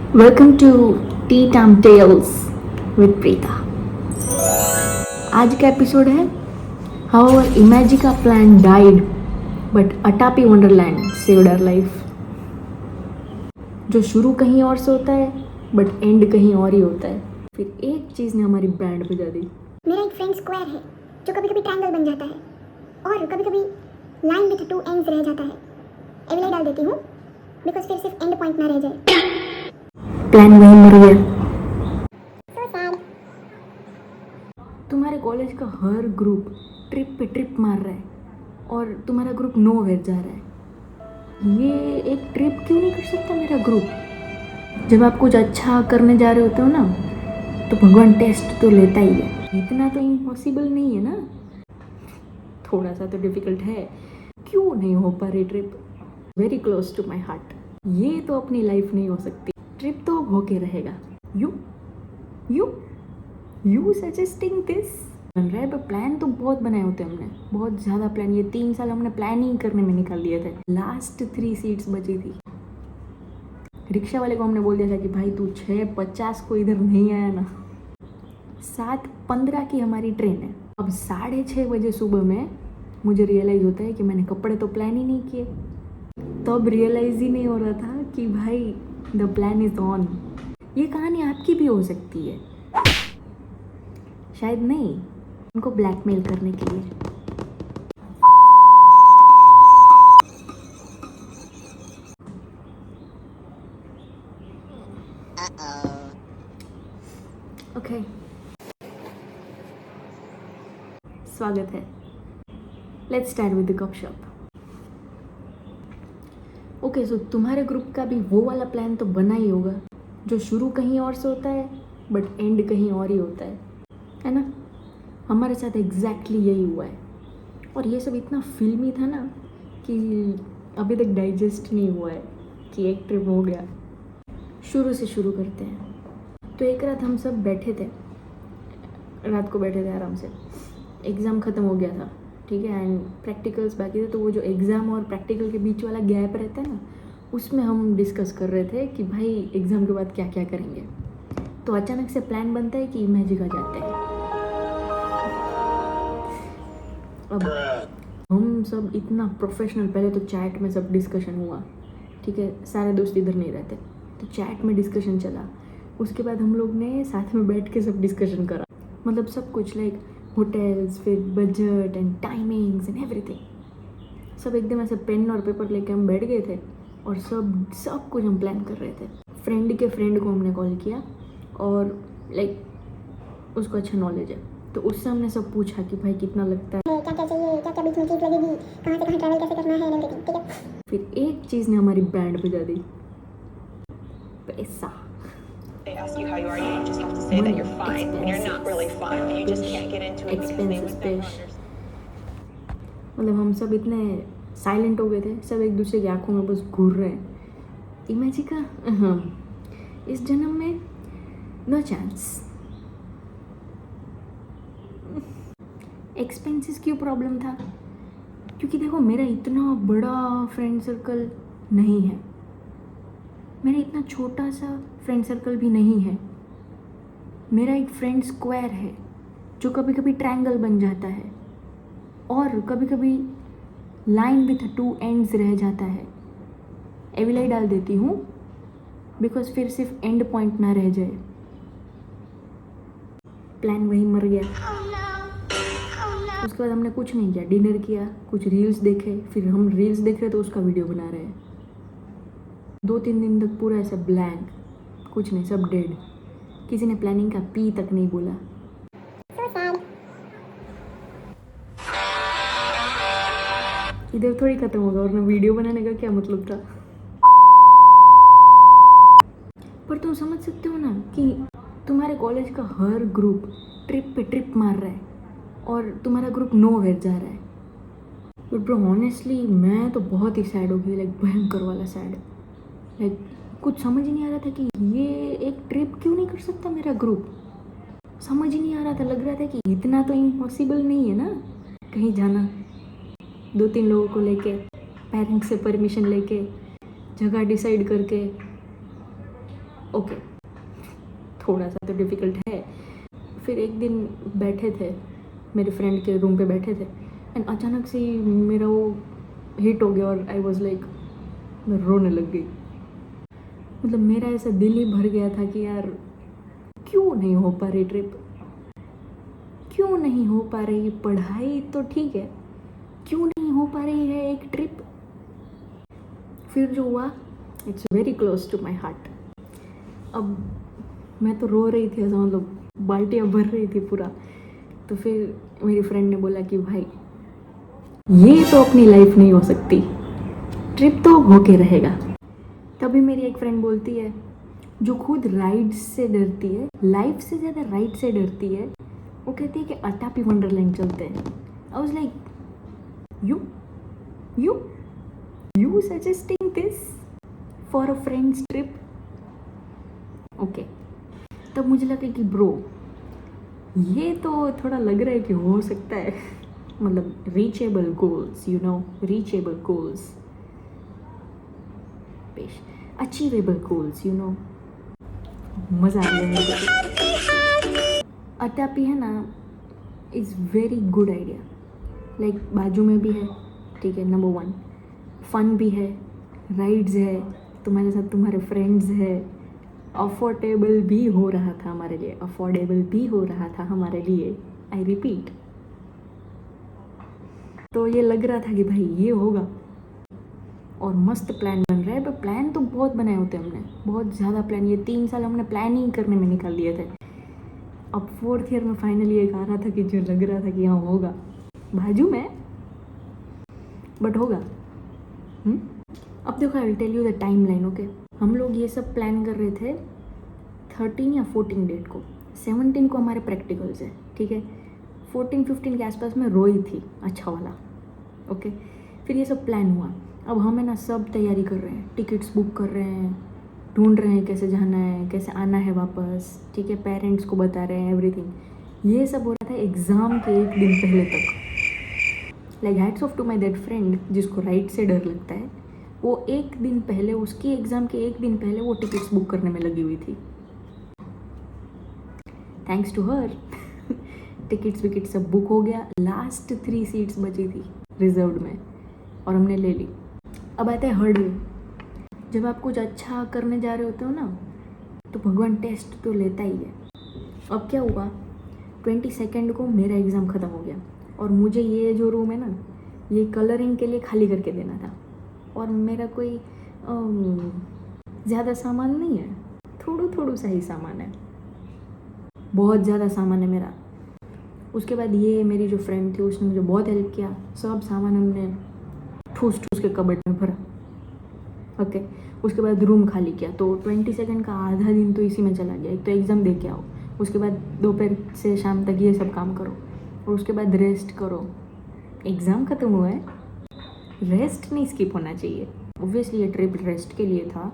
Welcome to tea time tales with Preeta. आज का episode है how our Imagica plan died but अटापी Wonderland saved our life. जो शुरू कहीं और से होता है बट एंड कहीं और ही होता है। फिर एक चीज़ ने हमारी बैंड बजा दी। मेरा एक फ्रेंड स्क्वायर है जो कभी कभी ट्रायंगल बन जाता है और कभी कभी लाइन विद टू एंड्स रह जाता है। एविलाई डाल देती हूँ बिकॉज फिर सिर्फ एंड पॉइंट ना रह जाए। प्लान वहीं मर गया। So sad. तुम्हारे कॉलेज का हर ग्रुप ट्रिप पे ट्रिप मार रहा है और तुम्हारा ग्रुप नोवेयर जा रहा है। ये एक ट्रिप क्यों नहीं कर सकता मेरा ग्रुप? जब आप कुछ अच्छा करने जा रहे होते हो ना तो भगवान टेस्ट तो लेता ही है। इतना तो इम्पॉसिबल नहीं है ना, थोड़ा सा तो डिफिकल्ट है। क्यों नहीं हो पा रही trip? Very close to my heart. ये तो अपनी लाइफ नहीं हो सकती। ट्रिप तो अब होके रहेगा। यू सजेस्टिंग दिस बन रहा है। पर प्लान तो बहुत बनाए होते हैं हमने, बहुत ज़्यादा प्लान। ये 3 साल हमने प्लानिंग करने में निकाल दिए थे। लास्ट 3 सीट्स बची थी। रिक्शा वाले को हमने बोल दिया था कि भाई तू 6:50 को इधर नहीं आया ना, 7:15 की हमारी ट्रेन है। अब 6:30 बजे सुबह में मुझे रियलाइज़ होता है कि मैंने कपड़े तो प्लान ही नहीं किए। तब रियलाइज़ ही नहीं हो रहा था कि भाई द प्लान इज ऑन। ये कहानी आपकी भी हो सकती है, शायद नहीं, उनको ब्लैकमेल करने के लिए। ओके, स्वागत है। लेट्स स्टार्ट विद द गपशप। ओके, सो तुम्हारे ग्रुप का भी वो वाला प्लान तो बना ही होगा जो शुरू कहीं और से होता है बट एंड कहीं और ही होता है ना? हमारे साथ एग्जैक्टली यही हुआ है। और ये सब इतना फिल्मी था ना कि अभी तक डाइजेस्ट नहीं हुआ है कि एक ट्रिप हो गया। शुरू से शुरू करते हैं। तो एक रात हम सब बैठे थे, रात को बैठे थे आराम से। एग्ज़ाम ख़त्म हो गया था, ठीक है, एंड प्रैक्टिकल्स बाकी थे। तो वो जो एग्ज़ाम और प्रैक्टिकल के बीच वाला गैप रहता है ना, उसमें हम डिस्कस कर रहे थे कि भाई एग्ज़ाम के बाद क्या क्या करेंगे। तो अचानक से प्लान बनता है कि इमेजिका जाते हैं। अब हम सब इतना प्रोफेशनल, पहले तो चैट में सब डिस्कशन हुआ, ठीक है, सारे दोस्त इधर नहीं रहते तो चैट में डिस्कशन चला। उसके बाद हम लोग ने साथ में बैठ के सब डिस्कशन करा, मतलब सब कुछ, लाइक होटल्स, फिर budget and timings and everything. सब एकदम ऐसे पेन और पेपर लेके हम बैठ गए थे और सब कुछ हम प्लान कर रहे थे। फ्रेंड के फ्रेंड को हमने कॉल किया और लाइक उसको अच्छा नॉलेज है, तो उससे हमने सब पूछा कि भाई कितना लगता है, क्या क्या चाहिए, क्या क्या बीच में चीज़ लगेगी, कहाँ से कहाँ ट्रैवल कैसे करना है, एवरीथिंग, ठीक है। फिर एक चीज़ ने हमारी बैंड बजा दी, पैसा। They ask you how you are, you just have to say that you're fine when you're not really fine. You just can't get into it because they look down on yourself. मतलब हम सब इतने silent हो गए थे, सब एक दूसरे की आंखों में बस घूर रहे हैं। इमेजिका, हाँ, इस जन्म में नो चांस। एक्सपेंसेस क्यों प्रॉब्लम था? क्योंकि देखो मेरा इतना बड़ा फ्रेंड सर्कल नहीं है, मेरा इतना छोटा सा फ्रेंड सर्कल भी नहीं है। मेरा एक फ्रेंड स्क्वायर है जो कभी कभी ट्रायंगल बन जाता है और कभी कभी लाइन विथ 2 एंड्स रह जाता है। एविलाई डाल देती हूँ बिकॉज फिर सिर्फ एंड पॉइंट ना रह जाए। प्लान वहीं मर गया। उसके बाद हमने कुछ नहीं किया, डिनर किया, कुछ रील्स देखे। फिर हम रील्स देख रहे तो उसका वीडियो बना रहे हैं। 2-3 दिन तक पूरा ऐसा ब्लैंक, कुछ नहीं, सब डेड। किसी ने प्लानिंग का पी तक नहीं बोला। So sad. इधर थोड़ी खत्म होगा और ना वीडियो बनाने का क्या मतलब था। पर तुम समझ सकते हो ना कि तुम्हारे कॉलेज का हर ग्रुप ट्रिप पे ट्रिप मार रहा है और तुम्हारा ग्रुप नोवेयर जा रहा है। बट ब्रो ऑनेस्टली मैं तो बहुत ही सैड हो गई, लाइक भयंकर वाला सैड। लाइक कुछ समझ ही नहीं आ रहा था कि ये एक ट्रिप क्यों नहीं कर सकता मेरा ग्रुप। समझ ही नहीं आ रहा था, लग रहा था कि इतना तो इम्पॉसिबल नहीं है ना कहीं जाना। 2-3 लोगों को लेके, पेरेंट्स से परमिशन लेके, जगह डिसाइड करके, ओके, थोड़ा सा तो डिफ़िकल्ट है। फिर एक दिन बैठे थे, मेरे फ्रेंड के रूम पे बैठे थे, एंड अचानक से ही मेरा वो हिट हो गया और आई वॉज लाइक, मैं रोने लग गई। मतलब मेरा ऐसा दिल ही भर गया था कि यार क्यों नहीं हो पा रही ट्रिप, क्यों नहीं हो पा रही पढ़ाई तो ठीक है, क्यों नहीं हो पा रही है एक ट्रिप। फिर जो हुआ, it's very close to my heart. अब मैं तो रो रही थी, ऐसा मतलब बाल्टियाँ भर रही थी पूरा। तो फिर मेरी फ्रेंड ने बोला कि भाई ये तो अपनी लाइफ नहीं हो सकती, ट्रिप तो होके रहेगा। तभी मेरी एक फ्रेंड बोलती है, जो खुद राइड से डरती है, लाइफ से ज़्यादा राइड से डरती है, वो कहती है कि अटापी वंडरलैंड चलते हैं। I was like, you suggesting this for a friends trip? Okay, तब मुझे लगा कि ब्रो ये तो थोड़ा लग रहा है कि हो सकता है, मतलब reachable goals, you know, reachable goals, achievable goals, you know, मज़ा आ गया मेरे को। अटापी है ना, is very good idea. Like बाजू में भी है, ठीक है, नंबर 1 फन भी है, राइड्स है, तुम्हारे साथ तुम्हारे फ्रेंड्स है, अफोर्डेबल भी हो रहा था हमारे लिए, अफोर्डेबल भी हो रहा था हमारे लिए, आई रिपीट। तो ये लग रहा था कि भाई ये होगा, और मस्त प्लान बन रहा है। पर प्लान तो बहुत बनाए होते हैं हमने, बहुत ज़्यादा प्लान, ये 3 साल हमने प्लान ही करने में निकाल दिए थे। अब 4th ईयर में फाइनली एक आ रहा था कि जो लग रहा था कि हाँ होगा, बाजू में, बट होगा। अब देखो, I will tell you the timeline, okay. हम लोग ये सब प्लान कर रहे थे 13 या 14 डेट को, 17 को हमारे प्रैक्टिकल्स है, ठीक है। 14-15 के आसपास में रोई थी अच्छा वाला, ओके। फिर ये सब प्लान हुआ। अब हम है ना सब तैयारी कर रहे हैं, टिकट्स बुक कर रहे हैं, ढूंढ रहे हैं कैसे जाना है, कैसे आना है वापस, ठीक है, पेरेंट्स को बता रहे हैं एवरीथिंग। ये सब हो रहा था एग्ज़ाम के एक दिन पहले तक। Like hats off to my that friend जिसको राइट से डर लगता है, वो एक दिन पहले, उसकी एग्ज़ाम के एक दिन पहले वो टिकट्स बुक करने में लगी हुई थी। थैंक्स टू हर टिकट्स विकेट सब बुक हो गया, लास्ट 3 सीट्स बची थी रिजर्व्ड में, और हमने ले ली। अब आता है हर्डल। जब आप कुछ अच्छा करने जा रहे होते हो ना, तो भगवान टेस्ट तो लेता ही है। अब क्या हुआ, 22 को मेरा एग्ज़ाम ख़त्म हो गया, और मुझे ये जो रूम है ना, ये कलरिंग के लिए खाली करके देना था, और मेरा कोई ज़्यादा सामान नहीं है, थोड़ा सा ही सामान है, बहुत ज़्यादा सामान है मेरा। उसके बाद ये मेरी जो फ्रेंड थी, उसने मुझे बहुत हेल्प किया, सब सामान हमने ठूस के कबर्ड में भरा, ओके। उसके बाद रूम खाली किया, तो 22 का आधा दिन तो इसी में चला गया। एक तो एग्ज़ाम दे के आओ, उसके बाद दोपहर से शाम तक ये सब काम करो, और उसके बाद रेस्ट करो। एग्ज़ाम ख़त्म हुआ है, रेस्ट नहीं स्किप होना चाहिए। ऑब्वियसली ये ट्रिप रेस्ट के लिए था,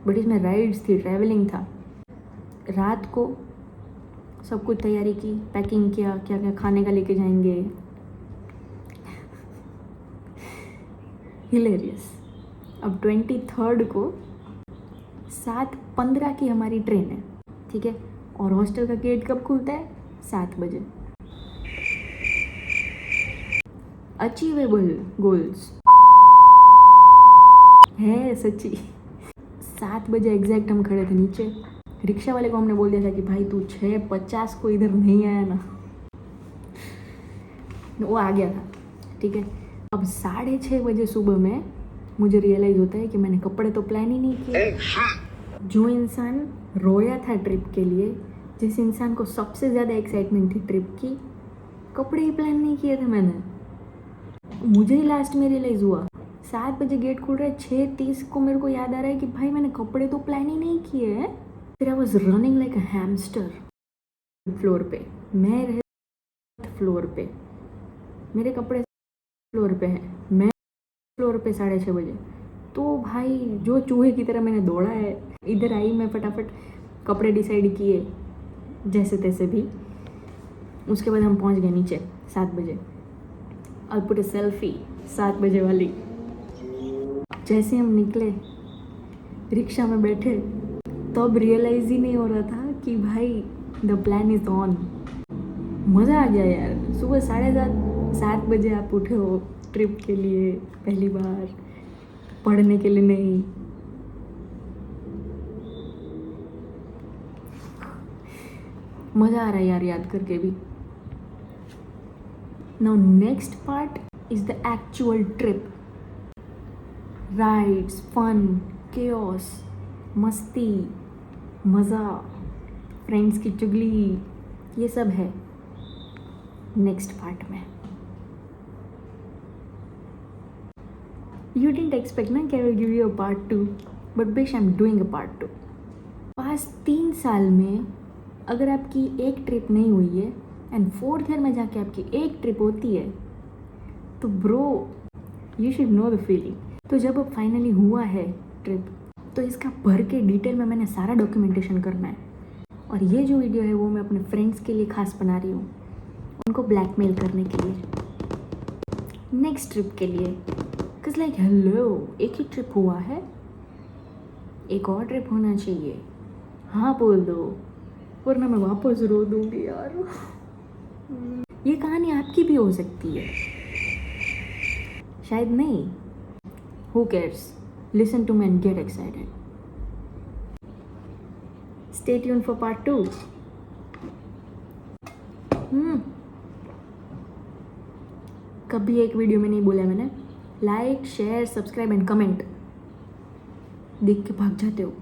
बट इसमें राइड्स थी, ट्रैवलिंग था। रात को सब कुछ तैयारी की, पैकिंग किया, क्या क्या खाने का लेके जाएंगे, हिलेरियस। अब 23 को 7:15 की हमारी ट्रेन है, ठीक है, और हॉस्टल का गेट कब खुलता है? 7 बजे। अचीवेबल गोल्स है सच्ची। 7 बजे एग्जैक्ट हम खड़े थे नीचे। रिक्शा वाले को हमने बोल दिया था कि भाई तू 6:50 को इधर नहीं आया ना, वो आ गया था, ठीक है। अब 6:30 बजे सुबह में मुझे रियलाइज़ होता है कि मैंने कपड़े तो प्लान ही नहीं किए। जो इंसान रोया था ट्रिप के लिए, जिस इंसान को सबसे ज़्यादा एक्साइटमेंट थी ट्रिप की, कपड़े ही प्लान नहीं किए थे मैंने। मुझे ही लास्ट में रियलाइज़ हुआ, 7 बजे गेट खुल रहा है, 6:30 को मेरे को याद आ रहा है कि भाई मैंने कपड़े तो प्लान ही नहीं किए हैं। फिर I was running like a hamster floor पे। मैं रह फ्लोर पे, मेरे कपड़े फ्लोर पे हैं, मैं फ्लोर पे 6:30 बजे। तो भाई जो चूहे की तरह मैंने दौड़ा है, इधर आई मैं फटाफट कपड़े डिसाइड किए जैसे तैसे भी। उसके बाद हम पहुंच गए नीचे 7 बजे। आई पुट अ सेल्फी 7 बजे वाली। जैसे हम निकले, रिक्शा में बैठे, तब रियलाइज ही नहीं हो रहा था कि भाई द प्लान इज ऑन। मज़ा आ गया यार। सुबह 7:30 बजे आप उठे हो ट्रिप के लिए, पहली बार, पढ़ने के लिए नहीं। मज़ा आ रहा है यार याद करके भी। Now next part is the actual trip. Rides, fun, chaos, मस्ती, मज़ा, फ्रेंड्स की चुगली, ये सब है नेक्स्ट पार्ट में। You didn't expect ना कि I will give you a part 2, but bitch I'm doing a part 2। पास 3 साल में अगर आपकी एक ट्रिप नहीं हुई है एंड 4th ईयर में जाके आपकी एक ट्रिप होती है तो bro you should know the feeling. तो जब अब फाइनली हुआ है ट्रिप तो इसका भर के डिटेल में मैंने सारा डॉक्यूमेंटेशन करना है। और ये जो वीडियो है वो मैं अपने फ्रेंड्स के लिए खास बना रही हूँ, उनको ब्लैकमेल करने के लिए, नेक्स्ट ट्रिप के लिए। बिकॉज लाइक हेलो, एक ही ट्रिप हुआ है, एक और ट्रिप होना चाहिए। हाँ बोल दो, वरना मैं वापस रो दूंगी यार। ये कहानी आपकी भी हो सकती है, शायद नहीं। Who cares, listen to me and get excited. Stay tune for part 2। कभी एक वीडियो में नहीं बोला मैंने, like, share, subscribe and comment. देख के भाग जाते हो।